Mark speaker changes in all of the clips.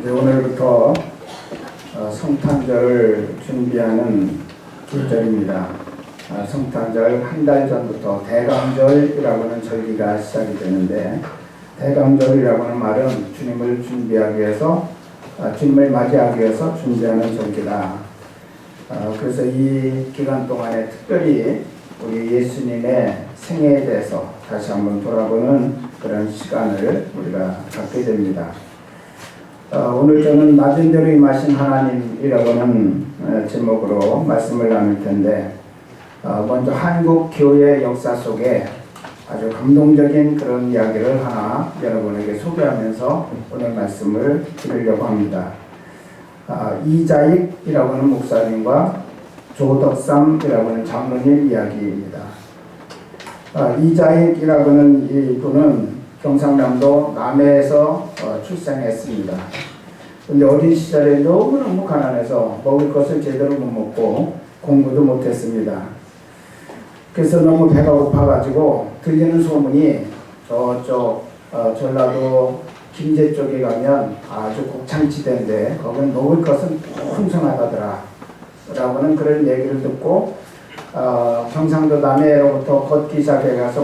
Speaker 1: 이제 오늘부터 성탄절을 준비하는 계절입니다. 성탄절 한 달 전부터 대감절이라고 하는 절기가 시작이 되는데, 대감절이라고 하는 말은 주님을 준비하기 위해서, 주님을 맞이하기 위해서 준비하는 절기다. 그래서 이 기간 동안에 특별히 우리 예수님의 생애에 대해서 다시 한번 돌아보는 그런 시간을 우리가 갖게 됩니다. 오늘 저는 낮은 대로 임하신 하나님이라고 하는 제목으로 말씀을 나눌 텐데, 먼저 한국 교회 역사 속에 아주 감동적인 그런 이야기를 하나 여러분에게 소개하면서 오늘 말씀을 드리려고 합니다. 이자익이라고 하는 목사님과 조덕삼이라고 하는 장로님 이야기입니다. 이자익이라고 하는 이 분은 경상남도 남해에서 출생했습니다. 근데 어린 시절에 너무너무 가난해서 먹을 것을 제대로 못 먹고 공부도 못했습니다. 그래서 너무 배가 고파가지고 들리는 소문이 저쪽 전라도 김제 쪽에 가면 아주 곡창지대인데 거기는 먹을 것은 풍성하다더라 라고는 그런 얘기를 듣고 경상도 남해로부터 걷기 시작해가서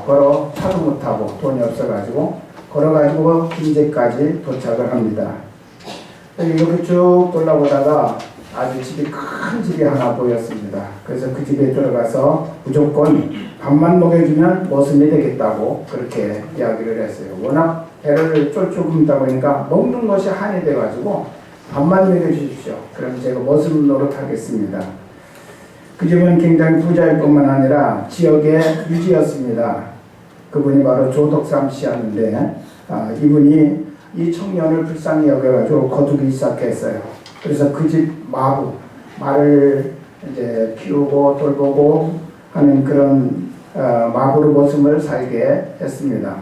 Speaker 1: 걸어 차도 못 타고 돈이 없어가지고 걸어가지고 김제까지 도착을 합니다. 이렇게 쭉 돌아보다가 아주 집이 큰 집이 하나 보였습니다. 그래서 그 집에 들어가서 무조건 밥만 먹여주면 머슴이 되겠다고 그렇게 이야기를 했어요. 워낙 배를 쫄쫄 굶다 보니까 먹는 것이 한이 돼가지고 밥만 먹여주십시오. 그럼 제가 머슴 노릇하겠습니다. 그 집은 굉장히 부자일 뿐만 아니라 지역의 유지였습니다. 그분이 바로 조덕삼 씨였는데 이분이 이 청년을 불쌍히 여겨가지고 거두기 시작했어요. 그래서 그 집 말을 이제 키우고 돌보고 하는 그런 마구로 모습을 살게 했습니다.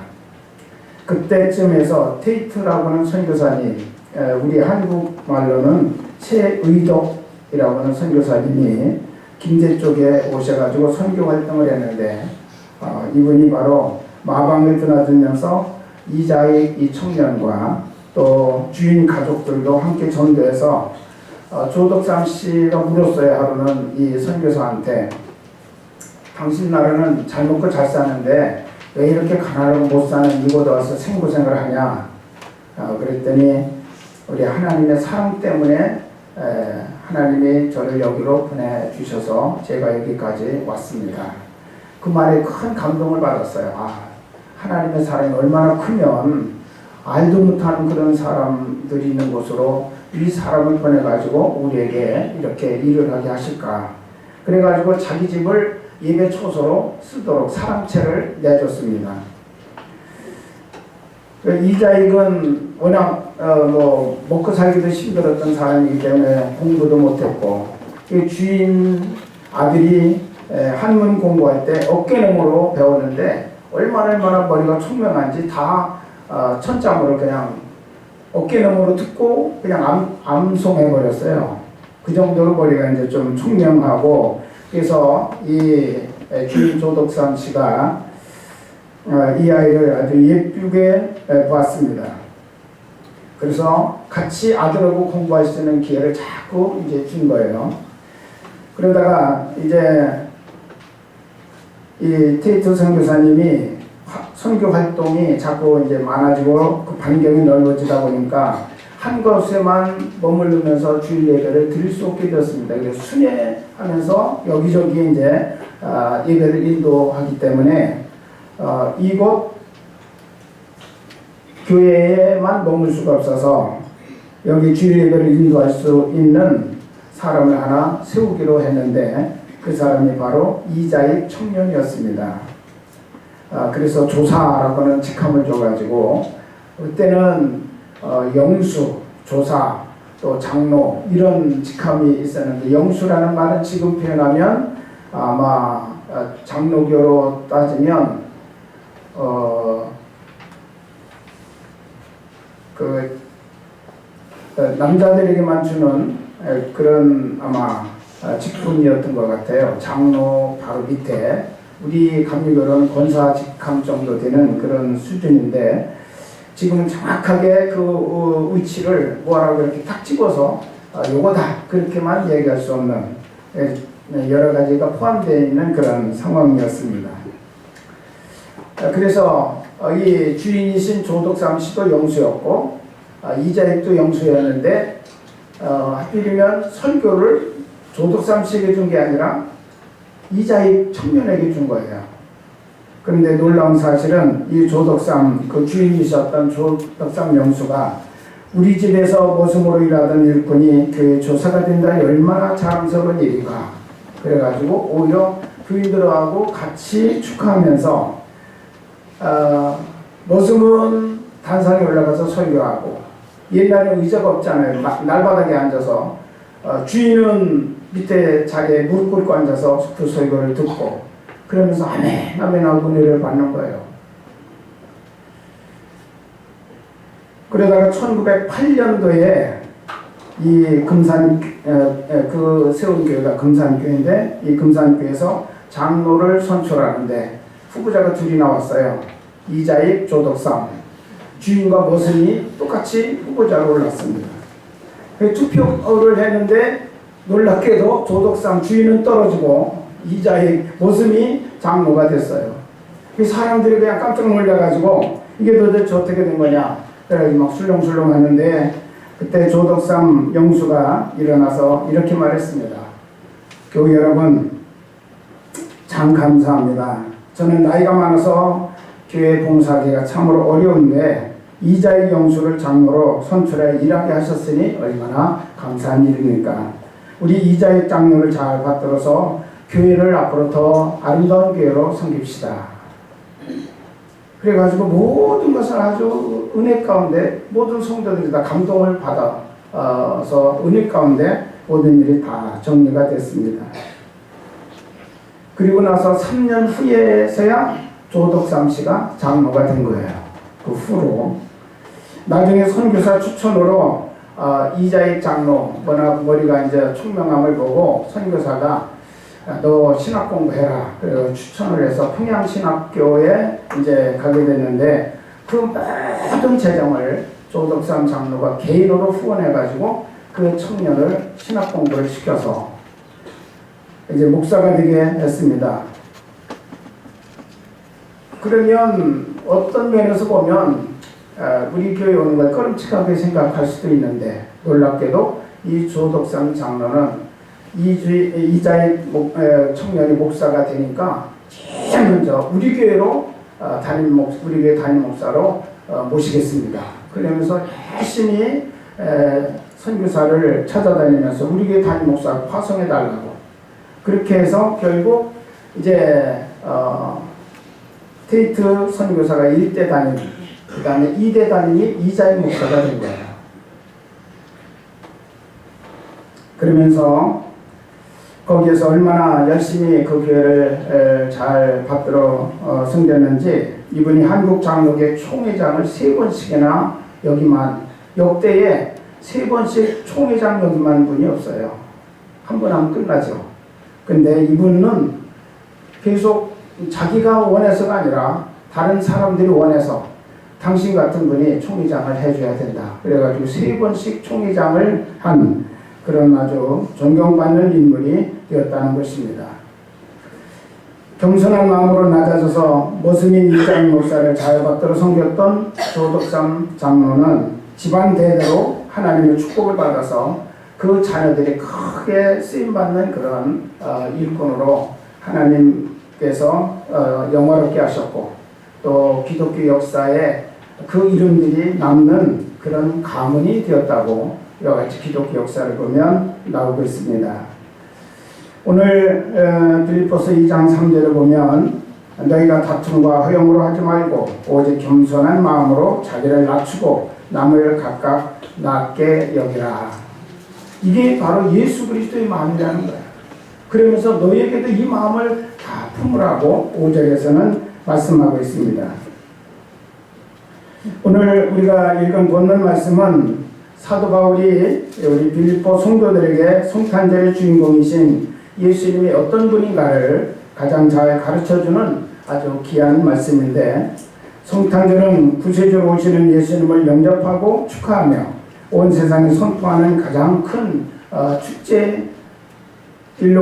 Speaker 1: 그때쯤에서 테이트라고 하는 선교사님, 우리 한국말로는 최의덕이라고 하는 선교사님이 김제 쪽에 오셔가지고 선교 활동을 했는데 이분이 바로 마방을 드나들면서 이자익 이 청년과 또 주인 가족들도 함께 전도해서 조덕삼 씨가 물었어요. 하루는 이 선교사한테 당신 나라는 잘 먹고 잘 사는데 왜 이렇게 가난하고 못 사는 이곳에 와서 생고생을 하냐. 그랬더니 우리 하나님의 사랑 때문에 하나님이 저를 여기로 보내주셔서 제가 여기까지 왔습니다. 그 말에 큰 감동을 받았어요. 하나님의 사랑이 얼마나 크면 알도 못하는 그런 사람들이 있는 곳으로 이 사람을 보내가지고 우리에게 이렇게 일을 하게 하실까. 그래가지고 자기 집을 예배 초소로 쓰도록 사람채를 내줬습니다. 이자익은 워낙 먹고 살기도 힘들었던 사람이기 때문에 공부도 못했고, 주인 아들이 한문 공부할 때 어깨너머로 배웠는데 얼마나 머리가 총명한지 다 천장으로 그냥 어깨너머로 듣고 그냥 암송해버렸어요. 그 정도로 머리가 이제 좀 총명하고, 그래서 이 주인 조덕삼 씨가 이 아이를 아주 예쁘게 보았습니다. 그래서 같이 아들하고 공부할 수 있는 기회를 자꾸 이제 준 거예요. 그러다가 이제 이 테이트 선교사님이 선교 활동이 자꾸 이제 많아지고 그 반경이 넓어지다 보니까 한 곳에만 머무르면서 주일 예배를 드릴 수 없게 되었습니다. 그래서 순회하면서 여기저기 이제 예배를 인도하기 때문에 이곳 교회에만 머물 수가 없어서 여기 주일 예배를 인도할 수 있는 사람을 하나 세우기로 했는데 그 사람이 바로 이자익 청년이었습니다. 그래서 조사라고 하는 직함을 줘가지고 그때는 영수, 조사, 또 장로 이런 직함이 있었는데, 영수라는 말은 지금 표현하면 아마 장로교로 따지면 남자들에게만 주는 그런 아마 직분이었던 것 같아요. 장로 바로 밑에 우리 감리교로는 권사 직함 정도 되는 그런 수준인데, 지금 정확하게 그 위치를 뭐라고 이렇게 딱 집어서 요거다 그렇게만 얘기할 수 없는 여러 가지가 포함되어 있는 그런 상황이었습니다. 그래서 이 주인이신 조덕삼 씨도 영수였고 이자익도 영수였는데 하필이면 설교를 조덕삼 씨에게 준 게 아니라 이자익 청년에게 준 거예요. 그런데 놀라운 사실은 이 조덕삼 그 주인이셨던 조덕삼 영수가 우리 집에서 모습으로 일하던 일꾼이 교회 조사가 된다 얼마나 자랑스러운 일인가. 그래가지고 오히려 교인들하고 같이 축하하면서 모습은 단상에 올라가서 설교하고 옛날에 의자가 없잖아요. 날바닥에 앉아서 주인은 밑에 자리에 무릎 꿇고 앉아서 그 설교를 듣고 그러면서 아멘 아멘 하고 은혜를 받는 거예요. 그러다가 1908년도에 이 금산 그 세운 교회가 금산교회인데 이 금산교회에서 장로를 선출하는데 후보자가 둘이 나왔어요. 이자익, 조덕삼. 주인과 모순이 똑같이 후보자로 올랐습니다. 투표를 했는데 놀랍게도 조덕삼 주인은 떨어지고 이자익, 모순이 장로가 됐어요. 사람들이 그냥 깜짝 놀라가지고 이게 도대체 어떻게 된 거냐. 그래서 막 술렁술렁 하는데 그때 조덕삼 영수가 일어나서 이렇게 말했습니다. 교회 여러분, 참 감사합니다. 저는 나이가 많아서 교회 봉사하기가 참으로 어려운데 이자익 영수를 장로로 선출해 일하게 하셨으니 얼마나 감사한 일입니까? 우리 이자익 장로를 잘 받들어서 교회를 앞으로 더 아름다운 교회로 섬깁시다. 그래가지고 모든 것을 아주 은혜 가운데 모든 성도들이 다 감동을 받아서 은혜 가운데 모든 일이 다 정리가 됐습니다. 그리고 나서 3년 후에서야 조덕삼 씨가 장로가 된 거예요. 그 후로 나중에 선교사 추천으로 이자익 장로 머리가 이제 총명함을 보고 선교사가 너 신학 공부해라. 그래서 추천을 해서 평양신학교에 이제 가게 됐는데 그 모든 재정을 조덕삼 장로가 개인으로 후원해가지고 그 청년을 신학 공부를 시켜서 이제 목사가 되게 했습니다. 그러면 어떤 면에서 보면 우리 교회 오는 걸 꺼림칙하게 생각할 수도 있는데 놀랍게도 이 조덕삼 장로는 이자익 청년이 목사가 되니까 제일 먼저 우리 교회로 우리 교회 담임 목사로 모시겠습니다. 그러면서 열심히 선교사를 찾아다니면서 우리 교회 담임 목사 파송해 달라고 그렇게 해서 결국 이제 테이트 선교사가 1대 담임, 그 다음에 2대 담임이 이자익 목사가 된 거예요. 그러면서 거기에서 얼마나 열심히 그 교회를 잘 받들어 섬겼는지 이분이 한국 장로계 총회장을 3번씩이나 여기만 역대에 3번씩 총회장 여기만 분이 없어요. 한 번 하면 끝나죠. 근데 이분은 계속 자기가 원해서가 아니라 다른 사람들이 원해서 당신 같은 분이 총회장을 해줘야 된다. 그래가지고 3번씩 총회장을 한 그런 아주 존경받는 인물이 되었다는 것입니다. 겸손한 마음으로 낮아져서 모스민 이자익 목사를 잘 받들어 섬겼던 조덕삼 장로는 집안 대대로 하나님의 축복을 받아서 그 자녀들이 크게 쓰임받는 그런 일꾼으로 하나님께서 영화롭게 하셨고 또 기독교 역사에 그 이름들이 남는 그런 가문이 되었다고 여러 가지 기독교 역사를 보면 나오고 있습니다. 오늘 빌립보서 2장 3절을 보면 너희가 다툼과 허용으로 하지 말고 오직 겸손한 마음으로 자기를 낮추고 남을 각각 낮게 여기라. 이게 바로 예수 그리스도의 마음이라는 거예요. 그러면서 너희에게도 이 마음을 다 품으라고 5절에서는 말씀하고 있습니다. 오늘 우리가 읽은 본문 말씀은 사도 바울이 우리 빌립보 성도들에게 성탄절의 주인공이신 예수님이 어떤 분인가를 가장 잘 가르쳐주는 아주 귀한 말씀인데 성탄절은 구세주로 오시는 예수님을 영접하고 축하하며 온 세상이 선포하는 가장 큰 축제일로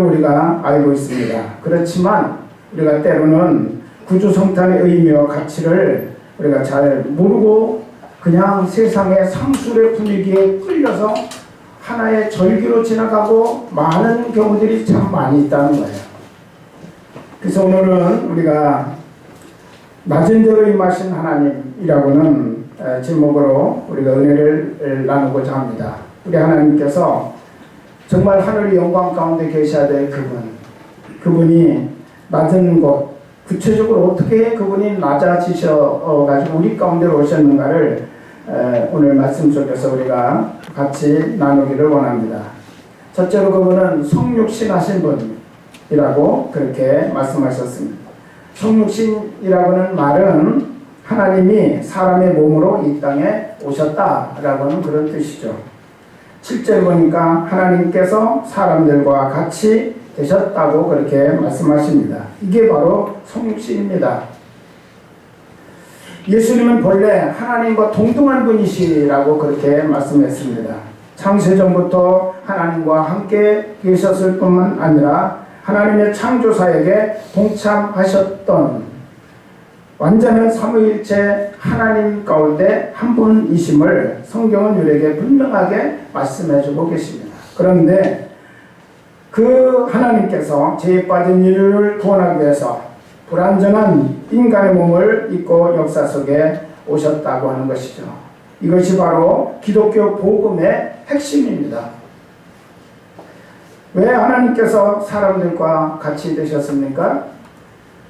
Speaker 1: 우리가 알고 있습니다. 그렇지만 우리가 때로는 구주 성탄의 의미와 가치를 우리가 잘 모르고 그냥 세상의 상술의 분위기에 끌려서 하나의 절기로 지나가고 많은 경우들이 참 많이 있다는 거예요. 그래서 오늘은 우리가 낮은 데로 임하신 하나님이라고는 제목으로 우리가 은혜를 나누고자 합니다. 우리 하나님께서 정말 하늘의 영광 가운데 계셔야 될 그분이 낮은 곳, 구체적으로 어떻게 그분이 낮아지셔가지고 우리 가운데로 오셨는가를 오늘 말씀 속에서 우리가 같이 나누기를 원합니다. 첫째로 그분은 성육신 하신 분이라고 그렇게 말씀하셨습니다. 성육신이라고는 말은 하나님이 사람의 몸으로 이 땅에 오셨다라고는 그런 뜻이죠. 7절 보니까 하나님께서 사람들과 같이 되셨다고 그렇게 말씀하십니다. 이게 바로 성육신입니다. 예수님은 본래 하나님과 동등한 분이시라고 그렇게 말씀했습니다. 창세전부터 하나님과 함께 계셨을 뿐만 아니라 하나님의 창조사역에 동참하셨던 완전한 삼위일체 하나님 가운데 한 분이심을 성경은 우리에게 분명하게 말씀해주고 계십니다. 그런데 그 하나님께서 죄에 빠진 인류를 구원하기 위해서 불완전한 인간의 몸을 입고 역사 속에 오셨다고 하는 것이죠. 이것이 바로 기독교 복음의 핵심입니다. 왜 하나님께서 사람들과 같이 되셨습니까?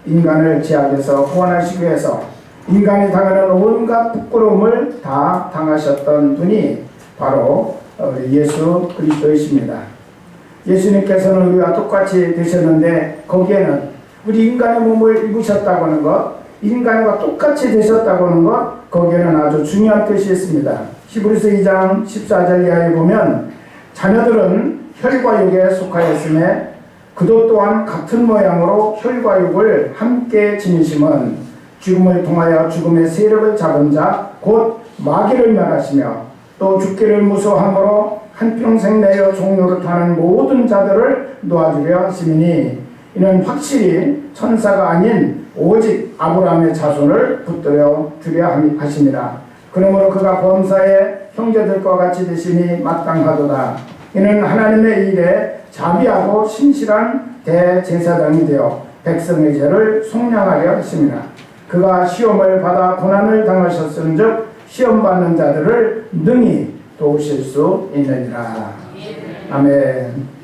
Speaker 1: 인간을 죄악에서 구원하시기 위해서 인간이 당하는 온갖 부끄러움을 다 당하셨던 분이 바로 예수 그리스도이십니다. 예수님께서는 우리와 똑같이 되셨는데 거기에는 우리 인간의 몸을 입으셨다고 하는 것, 인간과 똑같이 되셨다고 하는 것, 거기에는 아주 중요한 뜻이 있습니다. 히브리서 2장 14절 이하에 보면 자녀들은 혈과 육에 속하였음에 그도 또한 같은 모양으로 혈과 육을 함께 지니심은 죽음을 통하여 죽음의 세력을 잡은 자 곧 마귀를 멸하시며 또 죽기를 무서워함으로 한평생 내어 종노릇하는 모든 자들을 놓아주려 하심이니 이는 확실히 천사가 아닌 오직 아브라함의 자손을 붙들어 주려 하심이라. 그러므로 그가 범사의 형제들과 같이 되심이 마땅하도다. 이는 하나님의 일에 자비하고 신실한 대제사장이 되어 백성의 죄를 속량하려 하심이라. 그가 시험을 받아 고난을 당하셨은즉 시험받는 자들을 능히 도우실 수 있느니라. 아멘.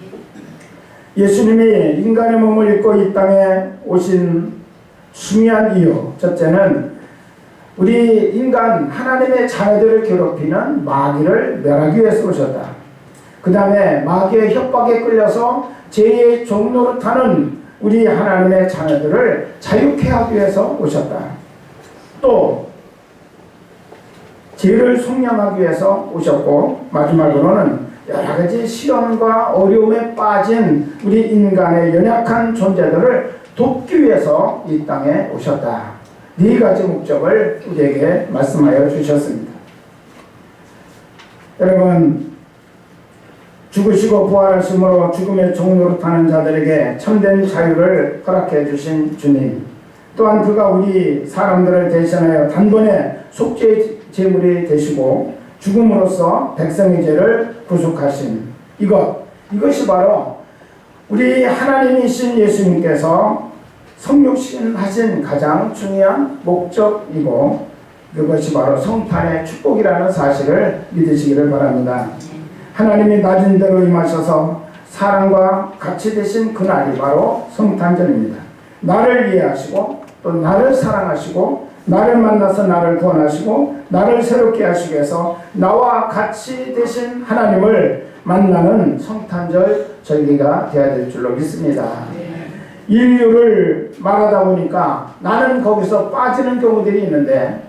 Speaker 1: 예수님이 인간의 몸을 입고 이 땅에 오신 중요한 이유, 첫째는 우리 인간 하나님의 자녀들을 괴롭히는 마귀를 멸하기 위해서 오셨다. 그 다음에 마귀의 협박에 끌려서 죄의 종노릇하는 우리 하나님의 자녀들을 자유케 하기 위해서 오셨다. 또 죄를 속량하기 위해서 오셨고 마지막으로는 여러 가지 시험과 어려움에 빠진 우리 인간의 연약한 존재들을 돕기 위해서 이 땅에 오셨다. 네 가지 목적을 우리에게 말씀하여 주셨습니다. 여러분, 죽으시고 부활하심으로 죽음의 종노릇하는 자들에게 참된 자유를 허락해 주신 주님, 또한 그가 우리 사람들을 대신하여 단번에 속죄의 제물이 되시고 죽음으로써 백성의 죄를 구속하신 이것이 바로 우리 하나님이신 예수님께서 성육신 하신 가장 중요한 목적이고 그것이 바로 성탄의 축복이라는 사실을 믿으시기를 바랍니다. 하나님이 낮은 데로 임하셔서 사람과 같이 되신 그날이 바로 성탄절입니다. 나를 이해하시고 또 나를 사랑하시고 나를 만나서 나를 구원하시고 나를 새롭게 하시기 위해서 나와 같이 되신 하나님을 만나는 성탄절 절기가 되어야 될 줄로 믿습니다. 인류를 말하다 보니까 나는 거기서 빠지는 경우들이 있는데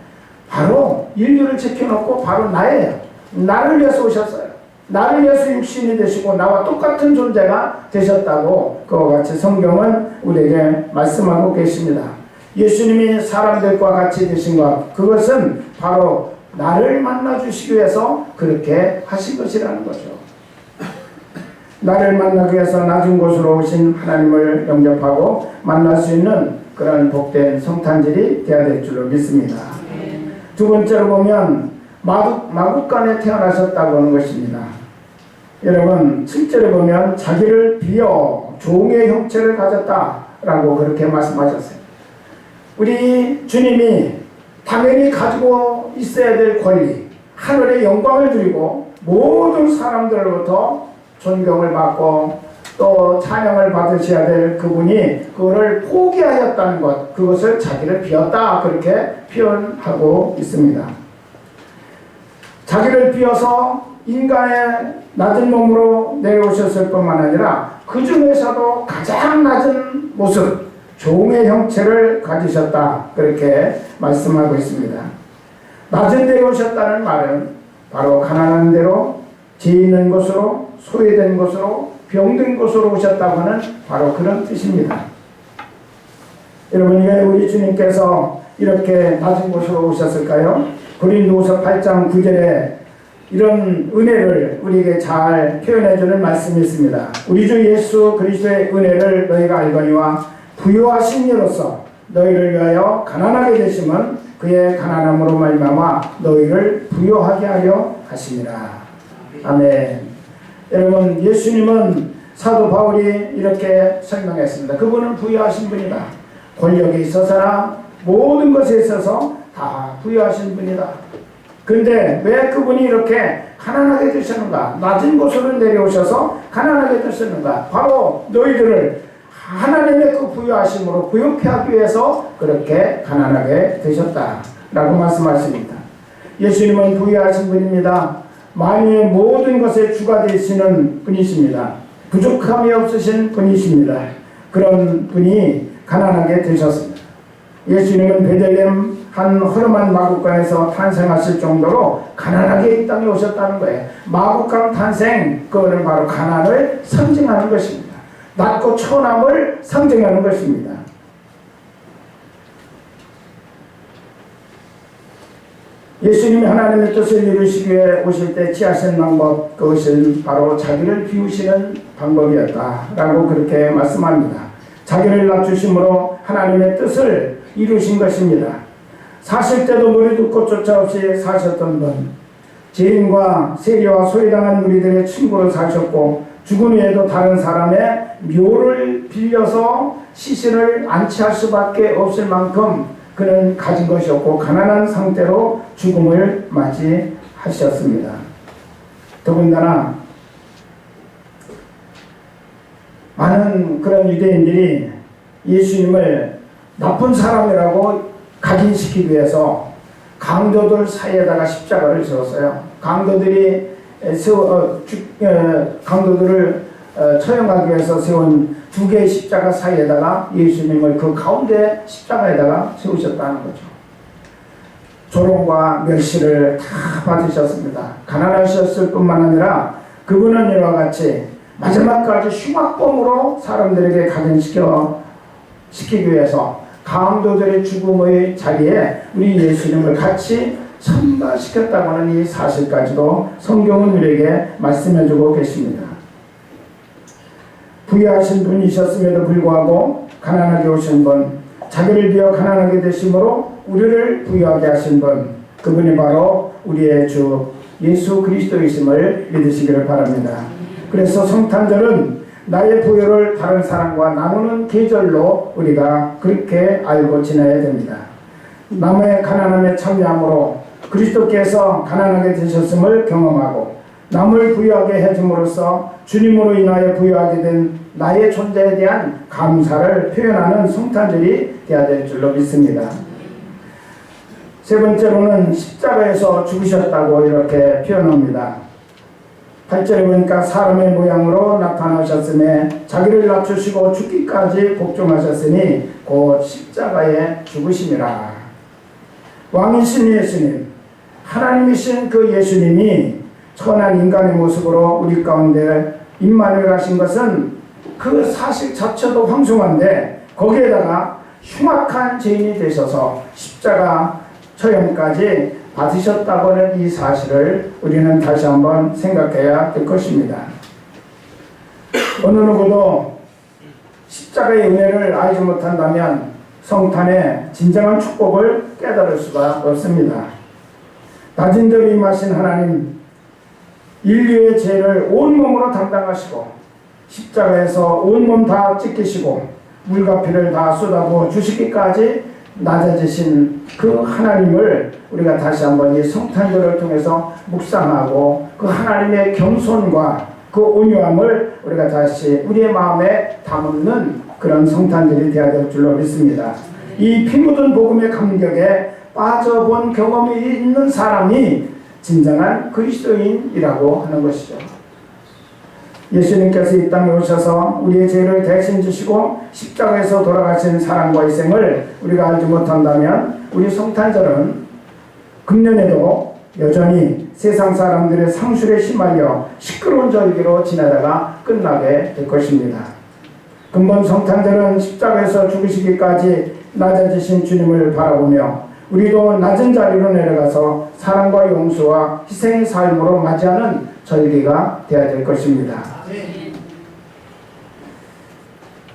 Speaker 1: 바로 인류를 지켜놓고 바로 나예요. 나를 위해서 오셨어요. 나를 위해서 육신이 되시고 나와 똑같은 존재가 되셨다고 그와 같이 성경은 우리에게 말씀하고 계십니다. 예수님이 사람들과 같이 되신 것, 그것은 바로 나를 만나주시기 위해서 그렇게 하신 것이라는 거죠. 나를 만나기 위해서 낮은 곳으로 오신 하나님을 영접하고 만날 수 있는 그런 복된 성탄절이 되어야 될 줄로 믿습니다. 두 번째로 보면 마국간에 태어나셨다고 하는 것입니다. 여러분 7절에 보면 자기를 비어 종의 형체를 가졌다라고 그렇게 말씀하셨어요. 우리 주님이 당연히 가지고 있어야 될 권리, 하늘의 영광을 누리고 모든 사람들로부터 존경을 받고 또 찬양을 받으셔야 될 그분이 그거를 포기하였다는 것, 그것을 자기를 비웠다 그렇게 표현하고 있습니다. 자기를 비워서 인간의 낮은 몸으로 내려오셨을 뿐만 아니라 그 중에서도 가장 낮은 모습, 종의 형체를 가지셨다 그렇게 말씀하고 있습니다. 낮은 데로 오셨다는 말은 바로 가난한 데로, 죄 있는 곳으로, 소외된 곳으로, 병든 곳으로 오셨다고 하는 바로 그런 뜻입니다. 여러분, 왜 우리 주님께서 이렇게 낮은 곳으로 오셨을까요? 고린도후서 8장 9절에 이런 은혜를 우리에게 잘 표현해주는 말씀이 있습니다. 우리 주 예수 그리스도의 은혜를 너희가 알거니와 부요하신 이로써 너희를 위하여 가난하게 되심은 그의 가난함으로 말미암아 너희를 부요하게 하려 하심이라. 아멘. 여러분, 예수님은 사도 바울이 이렇게 설명했습니다. 그분은 부유하신 분이다. 권력에 있어서나 모든 것에 있어서 다 부유하신 분이다. 근데 왜 그분이 이렇게 가난하게 되셨는가? 낮은 곳으로 내려오셔서 가난하게 되셨는가? 바로 너희들을 하나님의 그 부유하심으로 부유케 하기 위해서 그렇게 가난하게 되셨다라고 말씀하십니다. 예수님은 부유하신 분입니다. 만유의 모든 것의 주가 되시는 분이십니다. 부족함이 없으신 분이십니다. 그런 분이 가난하게 되셨습니다. 예수님은 베들레헴 한 허름한 마국간에서 탄생하실 정도로 가난하게 이 땅에 오셨다는 거예요. 마국간 탄생, 그거는 바로 가난을 상징하는 것입니다. 낮고 초남을 상징하는 것입니다. 예수님이 하나님의 뜻을 이루시기 위해 오실 때 취하신 방법, 그것은 바로 자기를 비우시는 방법이었다라고 그렇게 말씀합니다. 자기를 낮추심으로 하나님의 뜻을 이루신 것입니다. 사실 때도 머리도 끝조차 없이 사셨던 분, 죄인과 세리와 소외당한 무리들의 친구로 사셨고 죽은 후에도 다른 사람의 묘를 빌려서 시신을 안치할 수밖에 없을 만큼 그는 가진 것이 없고 가난한 상태로 죽음을 맞이하셨습니다. 더군다나 많은 그런 유대인들이 예수님을 나쁜 사람이라고 각인시키기 위해서 강도들 사이에다가 십자가를 지었어요. 강도들을 처형하기 위해서 세운 두 개의 십자가 사이에다가 예수님을 그 가운데 십자가에다가 세우셨다는 거죠. 조롱과 멸시를 다 받으셨습니다. 가난하셨을 뿐만 아니라 그분은 이와 같이 마지막까지 흉악범으로 사람들에게 각인시키기 위해서 강도들의 죽음의 자리에 우리 예수님을 같이 참가시켰다고 하는 이 사실까지도 성경은 우리에게 말씀해주고 계십니다. 부유하신 분이셨음에도 불구하고 가난하게 오신 분, 자기를 비어 가난하게 되심으로 우리를 부유하게 하신 분, 그분이 바로 우리의 주 예수 그리스도이심을 믿으시기를 바랍니다. 그래서 성탄절은 나의 부유를 다른 사람과 나누는 계절로 우리가 그렇게 알고 지내야 됩니다. 남의 가난함에 참여함으로 그리스도께서 가난하게 되셨음을 경험하고 남을 부유하게 해줌으로써 주님으로 인하여 부유하게 된 나의 존재에 대한 감사를 표현하는 성탄절이 되어야 될 줄로 믿습니다. 세 번째로는 십자가에서 죽으셨다고 이렇게 표현합니다. 8절에 보니까 사람의 모양으로 나타나셨으며 자기를 낮추시고 죽기까지 복종하셨으니 곧 십자가에 죽으심이라. 왕이신 예수님, 하나님이신 그 예수님이 천한 인간의 모습으로 우리 가운데 임마누엘 하신 것은 그 사실 자체도 황송한데 거기에다가 흉악한 죄인이 되셔서 십자가 처형까지 받으셨다고는 이 사실을 우리는 다시 한번 생각해야 될 것입니다. 어느 누구도 십자가의 은혜를 알지 못한다면 성탄의 진정한 축복을 깨달을 수가 없습니다. 낮은 데로 임하신 하나님, 인류의 죄를 온몸으로 담당하시고 십자가에서 온몸 다 찢기시고 물과 피를 다 쏟아부어 주시기까지 낮아지신 그 하나님을 우리가 다시 한번 이 성탄절을 통해서 묵상하고 그 하나님의 겸손과 그 온유함을 우리가 다시 우리의 마음에 담는 그런 성탄절이 되어야 될 줄로 믿습니다. 이 피 묻은 복음의 감격에 빠져본 경험이 있는 사람이 진정한 그리스도인이라고 하는 것이죠. 예수님께서 이 땅에 오셔서 우리의 죄를 대신 지시고 십자가에서 돌아가신 사랑과 희생을 우리가 알지 못한다면 우리 성탄절은 금년에도 여전히 세상 사람들의 상술에 휘말려 시끄러운 절기로 지나다가 끝나게 될 것입니다. 근본 성탄절은 십자가에서 죽으시기까지 낮아지신 주님을 바라보며 우리도 낮은 자리로 내려가서 사랑과 용서와 희생의 삶으로 맞이하는 절기가 되어야 될 것입니다.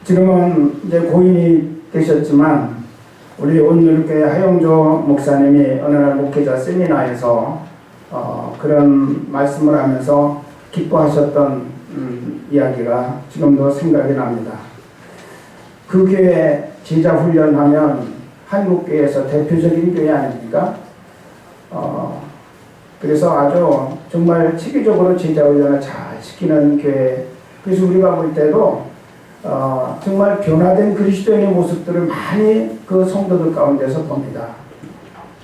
Speaker 1: 지금은 이제 고인이 되셨지만 우리 온누리교회 하용조 목사님이 어느 날 목회자 세미나에서 그런 말씀을 하면서 기뻐하셨던 이야기가 지금도 생각이 납니다. 그 교회 제자 훈련하면 한국교회에서 대표적인 교회 아닙니까? 그래서 아주 정말 체계적으로 제자 훈련을 잘 시키는 교회. 그래서 우리가 볼 때도 정말 변화된 그리스도인의 모습들을 많이 그 성도들 가운데서 봅니다.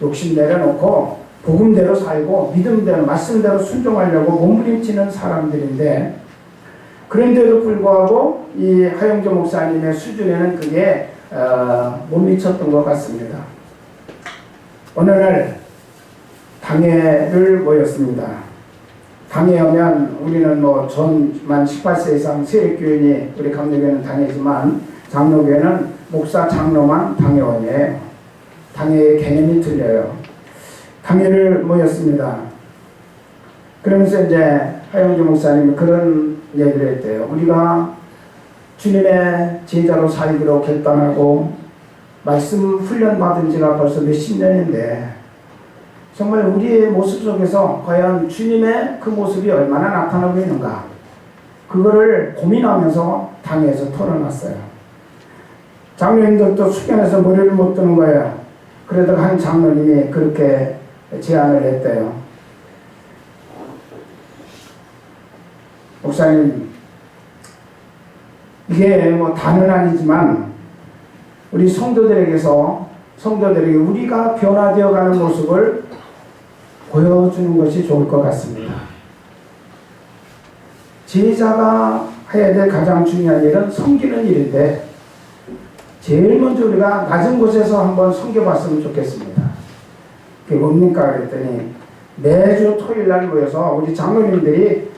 Speaker 1: 욕심 내려놓고 복음대로 살고 믿음대로 말씀대로 순종하려고 몸부림치는 사람들인데, 그런데도 불구하고 이 하용조 목사님의 수준에는 그게 못 미쳤던 것 같습니다. 어느 날 당회를 모였습니다. 당회 오면 우리는 뭐 전만 18세 이상 세력교인이 우리 감리교회는 당회지만 장로교회는 목사 장로만 당회원이에요. 당회의 개념이 틀려요. 당회를 모였습니다. 그러면서 이제 하용조 목사님이 그런 얘기를 했대요. 우리가 주님의 제자로 살기로 결단하고 말씀 훈련 받은 지가 벌써 몇십 년인데 정말 우리의 모습 속에서 과연 주님의 그 모습이 얼마나 나타나고 있는가, 그거를 고민하면서 당회에서 토론했어요. 장로님들도 숙연해서 머리를 못 드는 거예요. 그래도 한 장로님이 그렇게 제안을 했대요. 목사님, 이게 뭐 다는 아니지만 우리 성도들에게 우리가 변화되어가는 모습을 보여주는 것이 좋을 것 같습니다. 제자가 해야 될 가장 중요한 일은 섬기는 일인데 제일 먼저 우리가 낮은 곳에서 한번 섬겨봤으면 좋겠습니다. 그게 뭡니까? 그랬더니 매주 토요일날 모여서 우리 장로님들이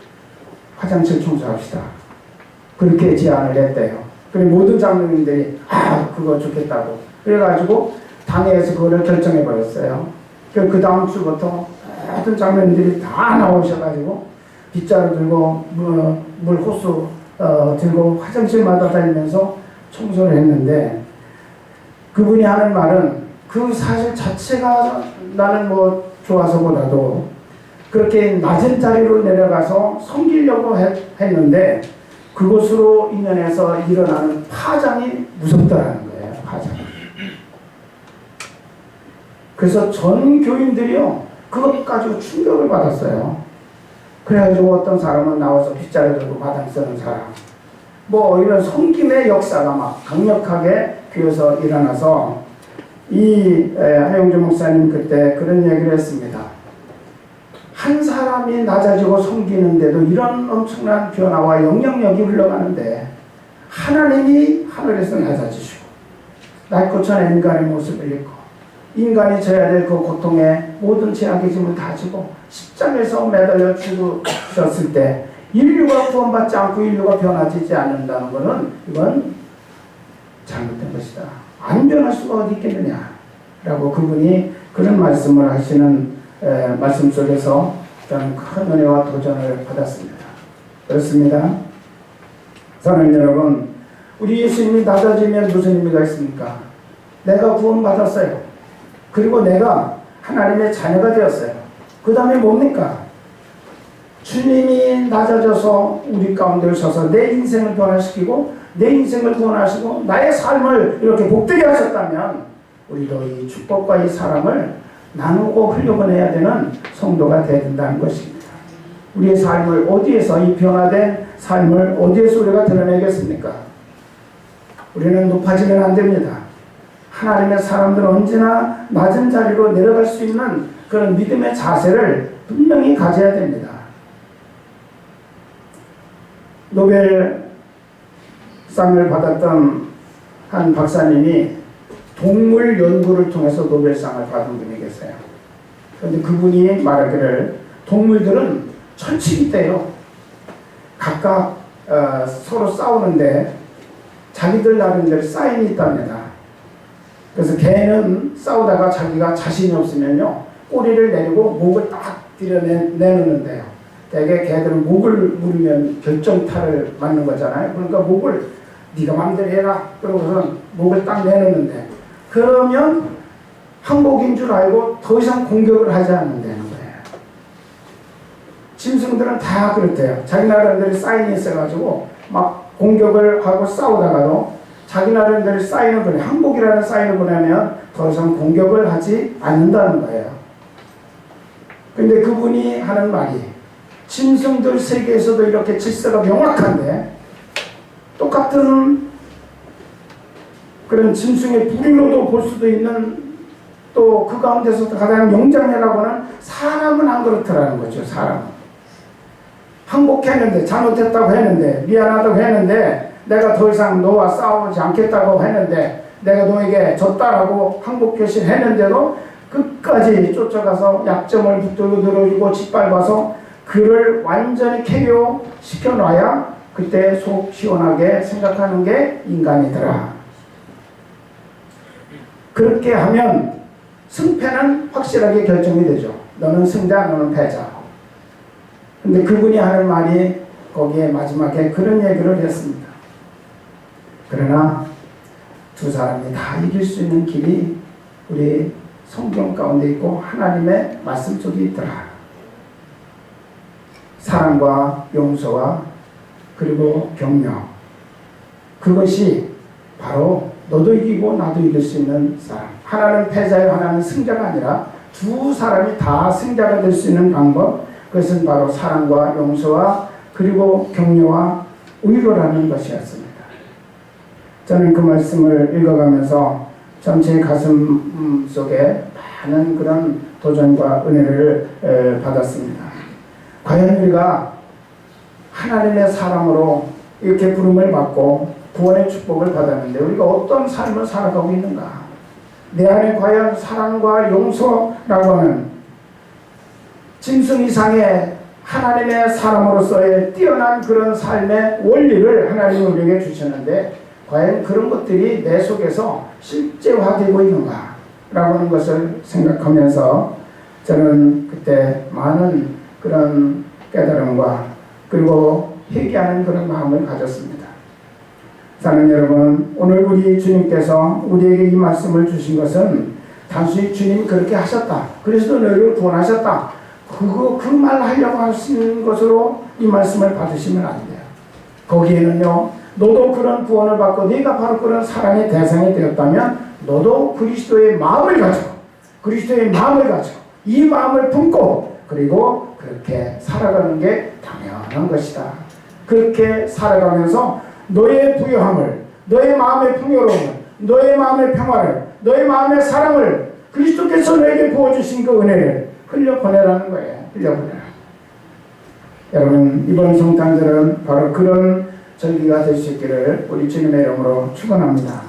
Speaker 1: 화장실 청소합시다. 그렇게 제안을 했대요. 그리고 모든 장로님들이 그거 좋겠다고 그래가지고 당회에서 그거를 결정해버렸어요. 그 다음 주부터 모든 장로님들이 다 나오셔가지고 빗자루 들고 물 호수 들고 화장실마다 다니면서 청소를 했는데, 그분이 하는 말은 그 사실 자체가 나는 뭐 좋아서보다도 그렇게 낮은 자리로 내려가서 섬기려고 했는데 그것으로 인연해서 일어나는 파장이 무섭다는 거예요. 파장. 그래서 전 교인들이요 그것 가지고 충격을 받았어요. 그래가지고 어떤 사람은 나와서 빗자루 들고 바닥 쓰는 사람, 뭐 이런 섬김의 역사가 막 강력하게 교회에서 일어나서 이 하용조 목사님 그때 그런 얘기를 했습니다. 한 사람이 낮아지고 섬기는데도 이런 엄청난 변화와 영향력이 흘러가는데 하나님이 하늘에서 낮아지시고 낡고 천 인간의 모습을 입고 인간이 져야 될 그 고통의 모든 죄악의 짐을 다 지고 십자가에서 매달려 죽으셨을 때 인류가 구원받지 않고 인류가 변화되지 않는다는 것은 이건 잘못된 것이다. 안 변할 수가 어디 있겠느냐라고 그분이 그런 말씀을 하시는 말씀 속에서 저는 큰 은혜와 도전을 받았습니다. 그렇습니다. 사랑하는 여러분, 우리 예수님이 낮아지면 무슨 의미가 있습니까? 내가 구원받았어요. 그리고 내가 하나님의 자녀가 되었어요. 그 다음에 뭡니까? 주님이 낮아져서 우리 가운데 오셔서 내 인생을 변화시키고 내 인생을 구원하시고 나의 삶을 이렇게 복되게 하셨다면 우리도 이 축복과 이 사랑을 나누고 흘려보내야 되는 성도가 되어야 된다는 것입니다. 우리의 삶을 어디에서, 이 변화된 삶을 어디에서 우리가 드러내겠습니까? 우리는 높아지면 안 됩니다. 하나님의 사람들은 언제나 낮은 자리로 내려갈 수 있는 그런 믿음의 자세를 분명히 가져야 됩니다. 노벨상을 받았던 한 박사님이 동물 연구를 통해서 노벨상을 받은 분이 계세요. 그런데 그분이 말하기를 동물들은 철칙이대요. 각각 서로 싸우는데 자기들 나름대로 사인이 있답니다. 그래서 개는 싸우다가 자기가 자신이 없으면요 꼬리를 내리고 목을 딱 들여내놓는데요. 대개 개들은 목을 물으면 결정타를 맞는 거잖아요. 그러니까 목을 네가 마음대로 해라 그러고서 목을 딱 내놓는데 그러면 항복인 줄 알고 더 이상 공격을 하지 않는다는 거예요. 짐승들은 다 그렇대요. 자기 나름대로 사인이 있어가지고 막 공격을 하고 싸우다가도 자기 나름대로 사인을 보내, 항복이라는 사인을 보내면 더 이상 공격을 하지 않는다는 거예요. 근데 그분이 하는 말이 짐승들 세계에서도 이렇게 질서가 명확한데 똑같은 그런 짐승의 부류로도 볼 수도 있는 또 그 가운데서도 가장 영장이라고 하는 사람은 안 그렇더라는 거죠. 사람은 항복했는데 잘못했다고 했는데 미안하다고 했는데 내가 더 이상 너와 싸우지 않겠다고 했는데 내가 너에게 졌다라고 항복 결심했는데도 끝까지 쫓아가서 약점을 붙들고 늘어주고 짓밟아서 그를 완전히 KO 시켜놔야 그때 속 시원하게 생각하는 게 인간이더라. 그렇게 하면 승패는 확실하게 결정이 되죠. 너는 승자, 너는 패자. 근데 그분이 하는 말이 거기에 마지막에 그런 얘기를 했습니다. 그러나 두 사람이 다 이길 수 있는 길이 우리 성경 가운데 있고 하나님의 말씀 속에 있더라. 사랑과 용서와 그리고 격려. 그것이 바로 너도 이기고 나도 이길 수 있는 사람. 하나는 패자요 하나는 승자가 아니라 두 사람이 다 승자가 될 수 있는 방법. 그것은 바로 사랑과 용서와 그리고 격려와 위로라는 것이었습니다. 저는 그 말씀을 읽어가면서 전체 가슴 속에 많은 그런 도전과 은혜를 받았습니다. 과연 우리가 하나님의 사람으로 이렇게 부름을 받고 구원의 축복을 받았는데 우리가 어떤 삶을 살아가고 있는가? 내 안에 과연 사랑과 용서라고 하는 짐승 이상의 하나님의 사람으로서의 뛰어난 그런 삶의 원리를 하나님이 우리에게 주셨는데 과연 그런 것들이 내 속에서 실제화되고 있는가? 라고 하는 것을 생각하면서 저는 그때 많은 그런 깨달음과 그리고 회개하는 그런 마음을 가졌습니다. 사랑하는 여러분, 오늘 우리 주님께서 우리에게 이 말씀을 주신 것은 단순히 주님이 그렇게 하셨다. 그래서 너희를 구원하셨다. 그 말 하려고 하신 것으로 이 말씀을 받으시면 안 돼요. 거기에는요, 너도 그런 구원을 받고 네가 바로 그런 사랑의 대상이 되었다면 너도 그리스도의 마음을 가지고 이 마음을 품고 그리고 그렇게 살아가는 게 당연한 것이다. 그렇게 살아가면서 너의 부요함을, 너의 마음의 풍요로움을, 너의 마음의 평화를, 너의 마음의 사랑을 그리스도께서 너에게 부어주신 그 은혜를 흘려보내라는 거예요. 흘려보내라. 여러분, 이번 성탄절은 바로 그런 절기가 될 수 있기를 우리 주님의 이름으로 축원합니다.